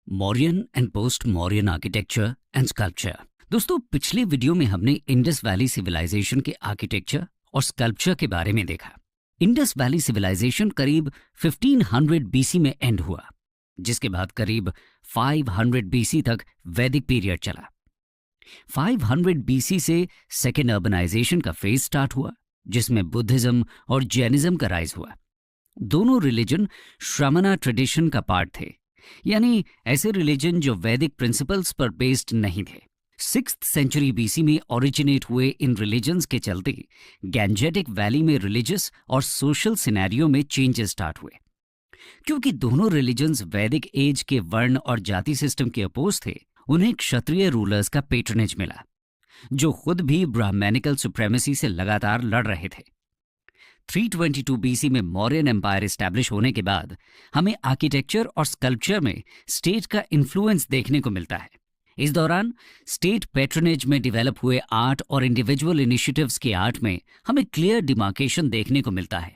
Mauryan and post Mauryan architecture and sculpture. दोस्तों, पिछले video में हमने इंडस वैली सिविलाइजेशन के आर्किटेक्चर और स्कल्पचर के बारे में देखा। इंडस वैली सिविलाइजेशन करीब 1500 बीसी में एंड हुआ, जिसके बाद करीब 500 बीसी तक वैदिक पीरियड चला। 500 बीसी से सेकेंड अर्बनाइजेशन का फेज स्टार्ट हुआ, जिसमें बुद्धिज्म और जैनिज्म का राइज हुआ। दोनों रिलीजन श्रमणा ट्रेडिशन का पार्ट थे, यानी ऐसे रिलीजन जो वैदिक प्रिंसिपल्स पर बेस्ड नहीं थे। 6th सेंचुरी बीसी में ओरिजिनेट हुए इन रिलीजन्स के चलते गैंजेटिक वैली में रिलीजियस और सोशल सिनेरियो में चेंजेस स्टार्ट हुए। क्योंकि दोनों रिलीजन्स वैदिक एज के वर्ण और जाति सिस्टम के अपोज थे, उन्हें क्षत्रिय रूलर्स का पेट्रनेज मिला, जो खुद भी ब्राह्मणिकल सुप्रेमेसी से लगातार लड़ रहे थे। 322 बीसी में मौर्यन एम्पायर एस्टैब्लिश होने के बाद हमें आर्किटेक्चर और स्कल्पचर में स्टेट का इन्फ्लुएंस देखने को मिलता है। इस दौरान स्टेट पैट्रनेज में डेवलप हुए आर्ट और इंडिविजुअल इनिशिएटिव्स के आर्ट में हमें क्लियर डिमार्केशन देखने को मिलता है।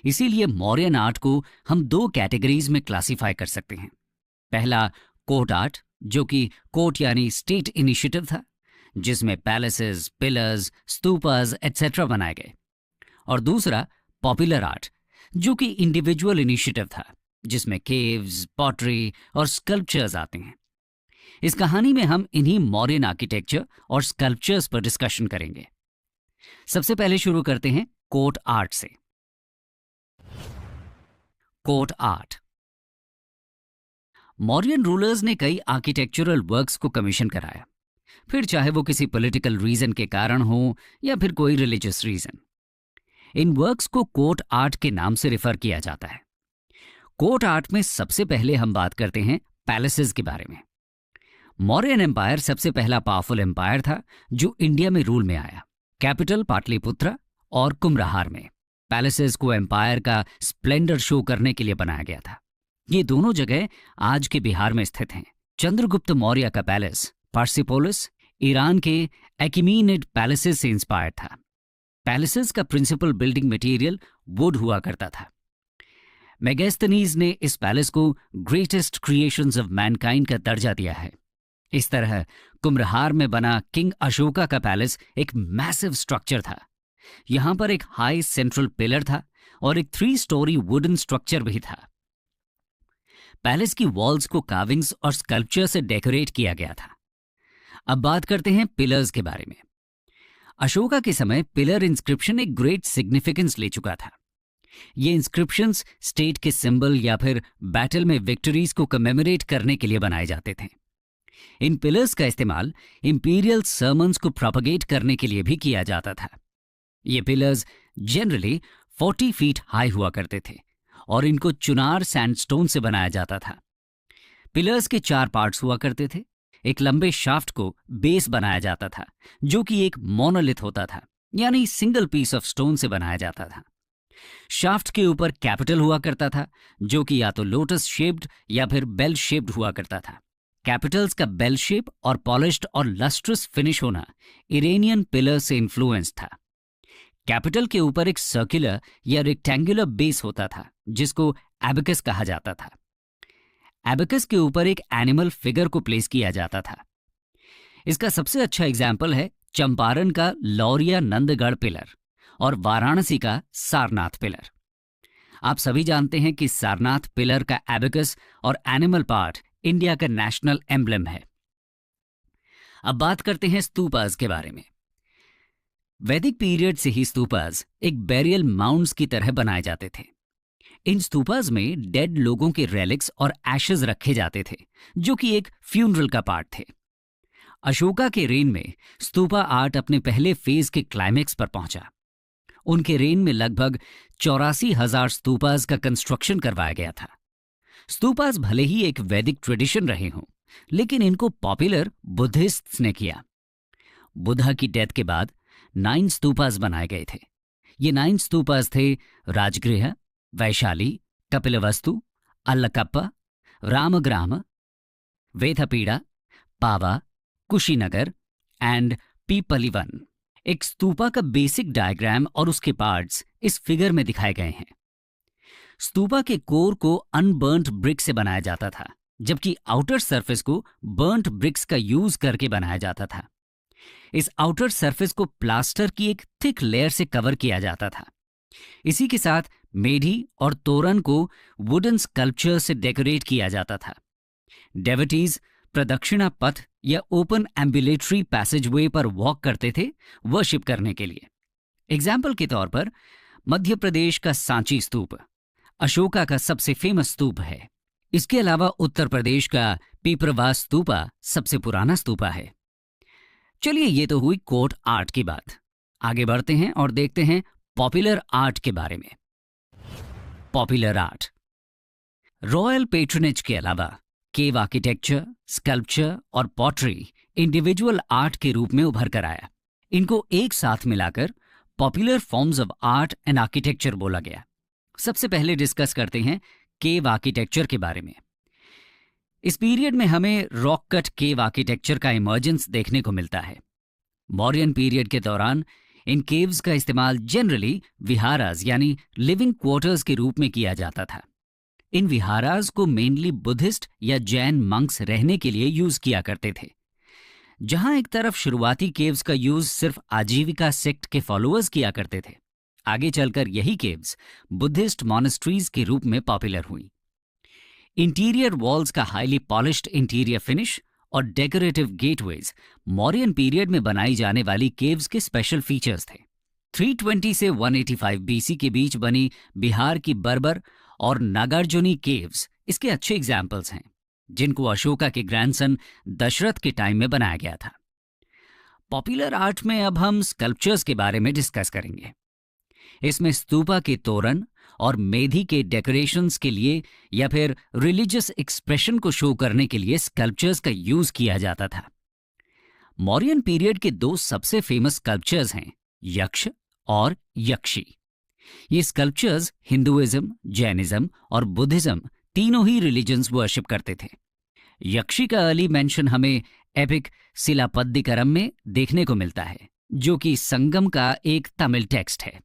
इसीलिए मौर्यन आर्ट को हम 2 कैटेगरीज में क्लासिफाई कर सकते हैं। पहला कोर्ट आर्ट, जो कि कोर्ट यानी स्टेट इनिशिएटिव था, जिसमें पैलेसेस, पिलर्स, स्तूपास एटसेट्रा बनाए गए। और दूसरा पॉपुलर आर्ट, जो कि इंडिविजुअल इनिशिएटिव था, जिसमें केव्स, पॉटरी और स्कल्पचर्स आते हैं। इस कहानी में हम इन्हीं मौर्यन आर्किटेक्चर और स्कल्पचर्स पर डिस्कशन करेंगे। सबसे पहले शुरू करते हैं कोर्ट आर्ट से। Court art. मौर्यन रूलर्स ने कई आर्किटेक्चरल वर्क्स को कमीशन कराया, फिर चाहे वो किसी पॉलिटिकल रीजन के कारण हो या फिर कोई रिलीजियस रीजन। इन वर्क्स को कोर्ट आर्ट के नाम से रिफर किया जाता है। कोर्ट आर्ट में सबसे पहले हम बात करते हैं पैलेसेस के बारे में। मौर्यन एम्पायर सबसे पहला पावरफुल एम्पायर था जो इंडिया में रूल में आया। कैपिटल पाटलिपुत्र और कुम्भलहार में पैलेसेस को एम्पायर का स्प्लेंडर शो करने के लिए बनाया गया था। ये दोनों जगह आज के बिहार में स्थित हैं। चंद्रगुप्त मौर्य का पैलेस पार्सिपोलिस ईरान के एकिमेनिड पैलेसेस से इंस्पायर्ड था। पैलेसेस का प्रिंसिपल बिल्डिंग मटेरियल वुड हुआ करता था। मेगास्थनीज ने इस पैलेस को ग्रेटेस्ट क्रिएशंस ऑफ मैनकाइंड का दर्जा दिया है। इस तरह कुम्भलहार में बना किंग अशोका का पैलेस एक मैसिव स्ट्रक्चर था। यहां पर एक हाई सेंट्रल पिलर था और एक 3 स्टोरी वुडन स्ट्रक्चर भी था। पैलेस की वॉल्स को कार्विंग्स और स्कल्पचर से डेकोरेट किया गया था। अब बात करते हैं पिलर्स के बारे में। अशोका के समय पिलर इंस्क्रिप्शन एक ग्रेट सिग्निफिकेंस ले चुका था। ये इंस्क्रिप्शंस स्टेट के सिंबल या फिर बैटल में विक्टरीज को कमेमोरेट करने के लिए बनाए जाते थे। इन पिलर्स का इस्तेमाल इंपीरियल सर्मन्स को प्रोपगेट करने के लिए भी किया जाता था। ये पिलर्स जनरली 40 फीट हाई हुआ करते थे और इनको चुनार सैंडस्टोन से बनाया जाता था। पिलर्स के 4 पार्ट्स हुआ करते थे। एक लंबे शाफ्ट को बेस बनाया जाता था, जो कि एक मोनोलिथ होता था, यानी सिंगल पीस ऑफ स्टोन से बनाया जाता था। शाफ्ट के ऊपर कैपिटल हुआ करता था, जो कि या तो लोटस शेप्ड या फिर बेल शेप्ड हुआ करता था। कैपिटल्स का बेल शेप और पॉलिश्ड और लस्ट्रस फिनिश होना इरेनियन पिलर से इन्फ्लुएंस था। कैपिटल के ऊपर एक सर्कुलर या रेक्टेंगुलर बेस होता था, जिसको एबेकस कहा जाता था। एबेकस के ऊपर एक एनिमल फिगर को प्लेस किया जाता था। इसका सबसे अच्छा एग्जाम्पल है चंपारण का लौरिया नंदगढ़ पिलर और वाराणसी का सारनाथ पिलर। आप सभी जानते हैं कि सारनाथ पिलर का एबेकस और एनिमल पार्ट इंडिया का नेशनल एम्ब्लेम है। अब बात करते हैं स्तूपास के बारे में। वैदिक पीरियड से ही स्तूपास एक बैरियल माउंड्स की तरह बनाए जाते थे। इन स्तूपास में डेड लोगों के रेलिक्स और एशेज रखे जाते थे, जो कि एक फ्यूनरल का पार्ट थे। अशोका के रेन में स्तूपा आर्ट अपने पहले फेज के क्लाइमेक्स पर पहुंचा। उनके रेन में लगभग 84,000 स्तूपास का कंस्ट्रक्शन करवाया गया था। स्तूपास भले ही एक वैदिक ट्रेडिशन रहे हों, लेकिन इनको पॉपुलर बुद्धिस्ट्स ने किया। बुद्धा की डेथ के बाद 9 स्तूपास बनाए गए थे। ये 9 स्तूपास थे राजगृह, वैशाली, कपिलवस्तु, अल्लकप्पा, रामग्राम, वेथपीड़ा, पावा, कुशीनगर एंड पीपलिवन। एक स्तूपा का बेसिक डायग्राम और उसके पार्ट्स इस फिगर में दिखाए गए हैं। स्तूपा के कोर को अनबर्न्ट ब्रिक से बनाया जाता था, जबकि आउटर सरफेस को बर्न्ट ब्रिक्स का यूज करके बनाया जाता था। इस आउटर सरफेस को प्लास्टर की एक थिक लेयर से कवर किया जाता था। इसी के साथ मेढ़ी और तोरण को वुडन स्कल्पचर से डेकोरेट किया जाता था। डेवटीज प्रदक्षिणा पथ या ओपन एम्बुलेटरी पैसेजवे पर वॉक करते थे वर्शिप करने के लिए। एग्जाम्पल के तौर पर मध्य प्रदेश का सांची स्तूप अशोका का सबसे फेमस स्तूप है। इसके अलावा उत्तर प्रदेश का पीपरवास स्तूपा सबसे पुराना स्तूपा है। चलिए, ये तो हुई कोर्ट आर्ट की बात। आगे बढ़ते हैं और देखते हैं पॉपुलर आर्ट के बारे में। पॉपुलर आर्ट रॉयल पेट्रनेज के अलावा केव आर्किटेक्चर, स्कल्पचर और पॉटरी इंडिविजुअल आर्ट के रूप में उभर कर आया। इनको एक साथ मिलाकर popular forms of art and architecture बोला गया। सबसे पहले डिस्कस करते हैं केव आर्किटेक्चर के बारे में। इस पीरियड में हमें रॉक कट केव आर्किटेक्चर का इमर्जेंस देखने को मिलता है। मौर्यन पीरियड के दौरान इन केव्स का इस्तेमाल जनरली विहारास यानी लिविंग क्वार्टर्स के रूप में किया जाता था। इन विहारास को मेनली बुद्धिस्ट या जैन मंक्स रहने के लिए यूज किया करते थे। जहां एक तरफ शुरुआती केव्स का यूज सिर्फ आजीविका सेक्ट के फॉलोअर्स किया करते थे, आगे चलकर यही केव्स बुद्धिस्ट मॉनेस्ट्रीज के रूप में पॉपुलर हुई। इंटीरियर वॉल्स का हाईली पॉलिश्ड इंटीरियर फिनिश और डेकोरेटिव गेटवेज मौर्यन पीरियड में बनाई जाने वाली केव्स के स्पेशल फीचर्स थे। 320 से 185 बीसी के बीच बनी बिहार की बर्बर और नागार्जुनी केव्स इसके अच्छे एग्जाम्पल्स हैं, जिनको अशोका के ग्रैंडसन दशरथ के टाइम में बनाया गया था। पॉपुलर आर्ट में अब हम स्कल्पचर्स के बारे में डिस्कस करेंगे। इसमें स्तूपा के तोरण और मेधी के डेकोरेशंस के लिए या फिर रिलीजियस एक्सप्रेशन को शो करने के लिए स्कल्पचर्स का यूज किया जाता था। मौर्यन पीरियड के दो सबसे फेमस स्कल्पचर्स हैं यक्ष और यक्षी। ये स्कल्पचर्स हिंदुइज्म, जैनिज्म और बुद्धिज्म तीनों ही रिलीजन्स वर्शिप करते थे। यक्षी का अर्ली मेंशन हमें एपिक सिलापद्दिकरम में देखने को मिलता है, जो कि संगम का एक तमिल टेक्स्ट है।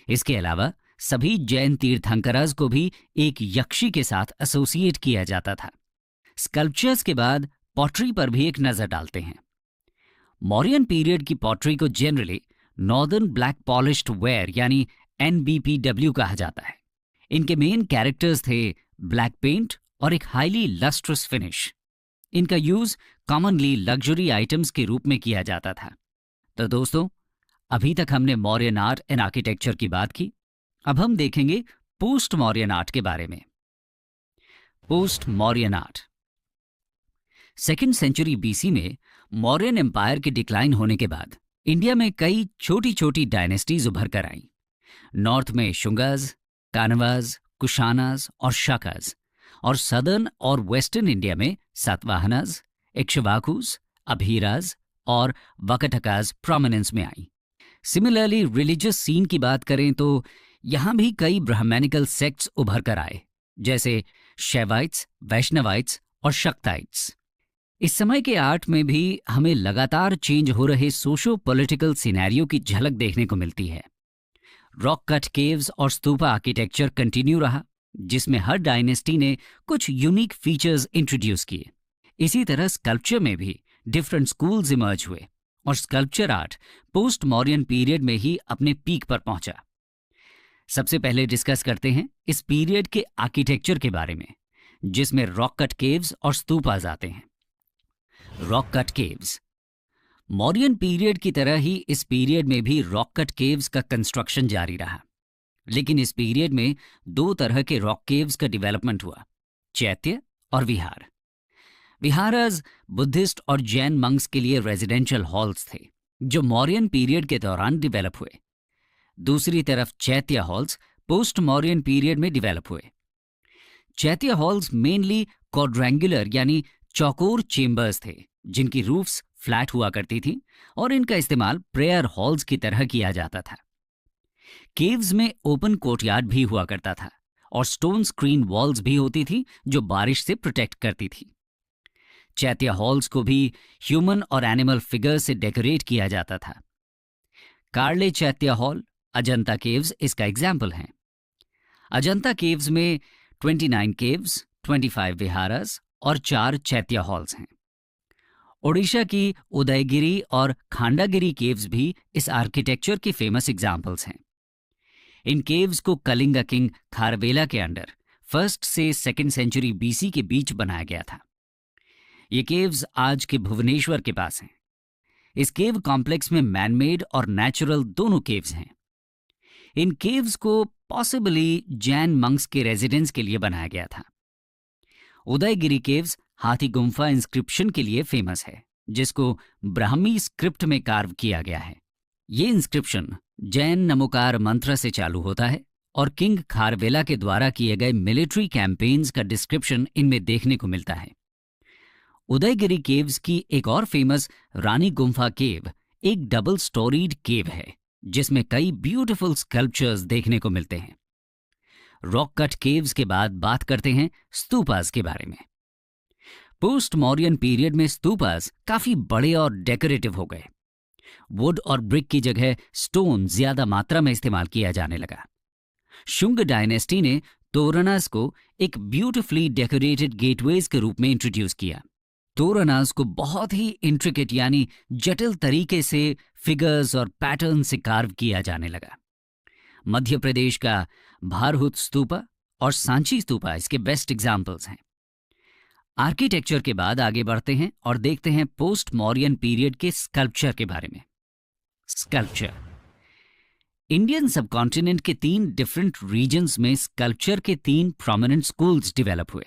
इसके अलावा सभी जैन तीर्थंकरस को भी एक यक्षी के साथ एसोसिएट किया जाता था। स्कल्पचर्स के बाद पॉटरी पर भी एक नजर डालते हैं। मौर्यन पीरियड की पॉटरी को generally northern black polished where यानी NBPW कहा जाता है। इनके मेन कैरेक्टर्स थे ब्लैक पेंट और एक हाईली लस्ट्रस फिनिश। इनका यूज कॉमनली लग्जरी आइटम्स के रूप में किया जाता था। तो दोस्तों, अभी तक हमने मौर्यन आर्ट एंड आर्किटेक्चर की बात की। अब हम देखेंगे पोस्ट मौर्यन आर्ट के बारे में। Post Mauryan art 2nd century BC में मौर्यन एम्पायर के डिक्लाइन होने के बाद इंडिया में कई छोटी छोटी डायनेस्टीज उभर कर आईं। नॉर्थ में शुंगाज, कानवाज, कुशानाज और शाकाज, और सदर्न और वेस्टर्न इंडिया में सातवाहनाज, इक्ष्वाकुस, अभीराज और वकटकाज प्रोमिनेंस में आई। सिमिलरली रिलीजियस सीन की बात करें तो यहां भी कई ब्राह्मणिकल सेक्ट्स उभर कर आए, जैसे शैवाइट्स, वैष्णवाइट्स और शक्ताइट्स। इस समय के आर्ट में भी हमें लगातार चेंज हो रहे सोशो पॉलिटिकल सिनेरियो की झलक देखने को मिलती है। रॉक कट केव्स और स्तूपा आर्किटेक्चर कंटिन्यू रहा, जिसमें हर डायनेस्टी ने कुछ यूनिक फीचर्स इंट्रोड्यूस किए। इसी तरह स्कल्पचर में भी डिफरेंट स्कूल्स इमर्ज हुए और sculpture art post Mauryan period में ही अपने पीक पर पहुंचा। सबसे पहले डिस्कस करते हैं इस पीरियड के आर्किटेक्चर के बारे में, जिसमें रॉक कट केव्स और स्तूपास आते हैं। Rock cut caves Mauryan period की तरह ही इस पीरियड में भी रॉक कट केव्स का कंस्ट्रक्शन जारी रहा, लेकिन इस पीरियड में दो तरह के रॉक केव्स का डेवलपमेंट हुआ, चैत्य और विहार। विहाराज बुद्धिस्ट और जैन मंक्स के लिए रेजिडेंशियल हॉल्स थे, जो मौर्यन पीरियड के दौरान डेवलप हुए। दूसरी तरफ चैत्य हॉल्स पोस्ट मौर्यन पीरियड में डेवलप हुए। चैत्य हॉल्स मेनली क्वाड्रेंगुलर यानी चौकोर चेंबर्स थे, जिनकी रूफ्स फ्लैट हुआ करती थी और इनका इस्तेमाल प्रेयर हॉल्स की तरह किया जाता था। केव्स में ओपन कोर्टयार्ड भी हुआ करता था और स्टोन स्क्रीन वॉल्स भी होती थी, जो बारिश से प्रोटेक्ट करती थी। चैत्य हॉल्स को भी ह्यूमन और एनिमल फिगर से डेकोरेट किया जाता था। कार्ले चैत्य हॉल, अजंता केव्स इसका एग्जाम्पल हैं। अजंता केव्स में 29 केव्स, 25 विहारास और 4 चैत्य हॉल्स हैं। ओडिशा की उदयगिरी और खांडागिरी केव्स भी इस आर्किटेक्चर के फेमस एग्जाम्पल्स हैं। इन केव्स को कलिंगा किंग खारवेला के अंडर 1st से 2nd सेंचुरी बीसी के बीच बनाया गया था। ये केव्स आज के भुवनेश्वर के पास हैं। इस केव कॉम्प्लेक्स में मैनमेड और नेचुरल दोनों केव्स हैं। इन केव्स को पॉसिबली जैन मंक्स के रेजिडेंस के लिए बनाया गया था। उदयगिरी केव्स हाथी गुम्फा इंस्क्रिप्शन के लिए फेमस है, जिसको ब्राह्मी स्क्रिप्ट में कार्व किया गया है। ये इंस्क्रिप्शन जैन नमोकार मंत्र से चालू होता है और किंग खारवेला के द्वारा किए गए मिलिट्री कैंपेन्स का डिस्क्रिप्शन इनमें देखने को मिलता है। उदयगिरी केव्स की एक और फेमस रानी गुम्फा केव एक डबल स्टोरीड केव है, जिसमें कई ब्यूटीफुल स्कल्पचर्स देखने को मिलते हैं। रॉक कट केव्स के बाद बात करते हैं स्तूपास के बारे में। पोस्ट मौर्यन पीरियड में स्तूपास काफी बड़े और डेकोरेटिव हो गए। वुड और ब्रिक की जगह स्टोन ज्यादा मात्रा में इस्तेमाल किया जाने लगा। शुंग डायनेस्टी ने तोरनास को एक ब्यूटिफुली डेकोरेटेड गेटवेज के रूप में इंट्रोड्यूस किया। तोरनास को बहुत ही इंट्रिकेट यानी जटिल तरीके से फिगर्स और पैटर्न से कार्व किया जाने लगा। मध्य प्रदेश का भारहुत स्तूपा और सांची स्तूपा इसके बेस्ट एग्जाम्पल्स हैं। आर्किटेक्चर के बाद आगे बढ़ते हैं और देखते हैं पोस्ट मौर्यन पीरियड के स्कल्पचर के बारे में। स्कल्पचर इंडियन सबकॉन्टिनेंट के 3 डिफरेंट रीजन्स में स्कल्पचर के 3 प्रोमिनेंट स्कूल्स डेवलप हुए।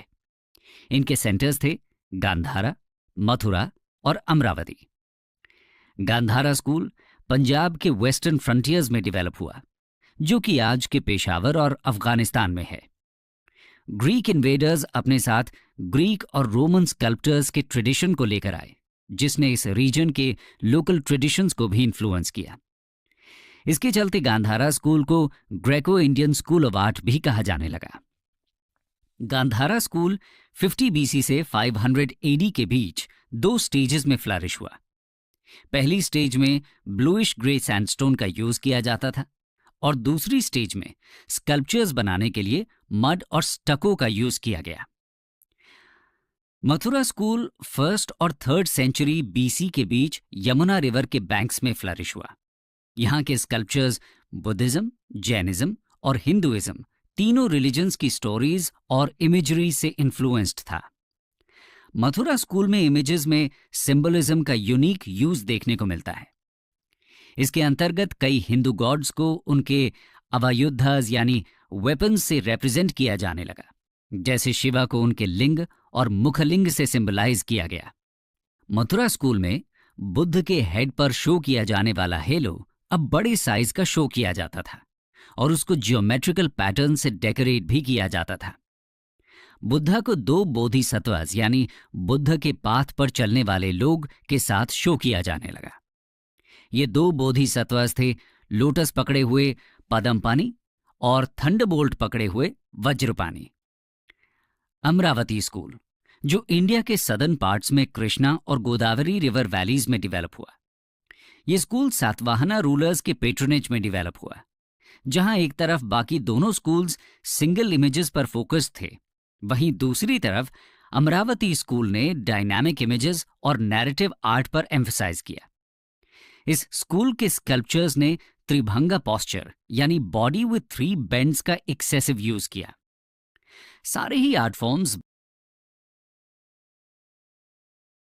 इनके सेंटर्स थे गांधारा, मथुरा और अमरावती। गांधारा स्कूल पंजाब के वेस्टर्न फ्रंटियर्स में डेवलप हुआ, जो कि आज के पेशावर और अफगानिस्तान में है। ग्रीक इन्वेडर्स अपने साथ ग्रीक और रोमन स्कल्प्टर्स के ट्रेडिशन को लेकर आए, जिसने इस रीजन के लोकल ट्रेडिशंस को भी इन्फ्लुएंस किया। इसके चलते गांधारा स्कूल को Greco Indian school of art भी कहा जाने लगा। गांधारा स्कूल 50 बीसी से 500 एडी के बीच 2 स्टेजेस में फ्लरिश हुआ। पहली स्टेज में ब्लूइश ग्रे सैंडस्टोन का यूज किया जाता था और दूसरी स्टेज में स्कल्पचर्स बनाने के लिए मड और स्टको का यूज किया गया। मथुरा स्कूल 1st और 3rd सेंचुरी बीसी के बीच यमुना रिवर के बैंक्स में फ्लरिश हुआ। यहाँ के स्कल्पचर्स बुद्धिज्म, जैनिज्म और हिंदुइज्म तीनों रिलीजन्स की स्टोरीज और इमेजरी से इन्फ्लुएंस्ड था। मथुरा स्कूल में इमेजेस में सिंबलिज्म का यूनिक यूज देखने को मिलता है। इसके अंतर्गत कई हिंदू गॉड्स को उनके अवयुद्धस यानी वेपन्स से रिप्रेजेंट किया जाने लगा, जैसे शिवा को उनके लिंग और मुखलिंग से सिंबलाइज किया गया। मथुरा स्कूल में बुद्ध के हेड पर शो किया जाने वाला हेलो अब बड़े साइज का शो किया जाता था और उसको जियोमेट्रिकल पैटर्न से डेकोरेट भी किया जाता था। बुद्धा को 2 बोधिसत्वस यानी बुद्ध के पाथ पर चलने वाले लोग के साथ शो किया जाने लगा। ये 2 बोधिसत्वस थे लोटस पकड़े हुए पदमपानी और थंडरबोल्ट पकड़े हुए वज्रपानी। अमरावती स्कूल, जो इंडिया के सदर्न पार्ट्स में कृष्णा और गोदावरी रिवर वैलीज में डेवलप हुआ। ये स्कूल सातवाहना रूलर्स के पेट्रोनेज में डेवलप हुआ। जहां एक तरफ बाकी दोनों स्कूल्स सिंगल इमेजेस पर फोकस थे, वहीं दूसरी तरफ अमरावती स्कूल ने डायनामिक इमेजेस और नैरेटिव आर्ट पर एम्फसाइज किया। इस स्कूल के स्कल्पचर्स ने त्रिभंगा पोस्चर यानी बॉडी विथ 3 बेंड्स का एक्सेसिव यूज किया। सारे ही आर्ट फॉर्म्स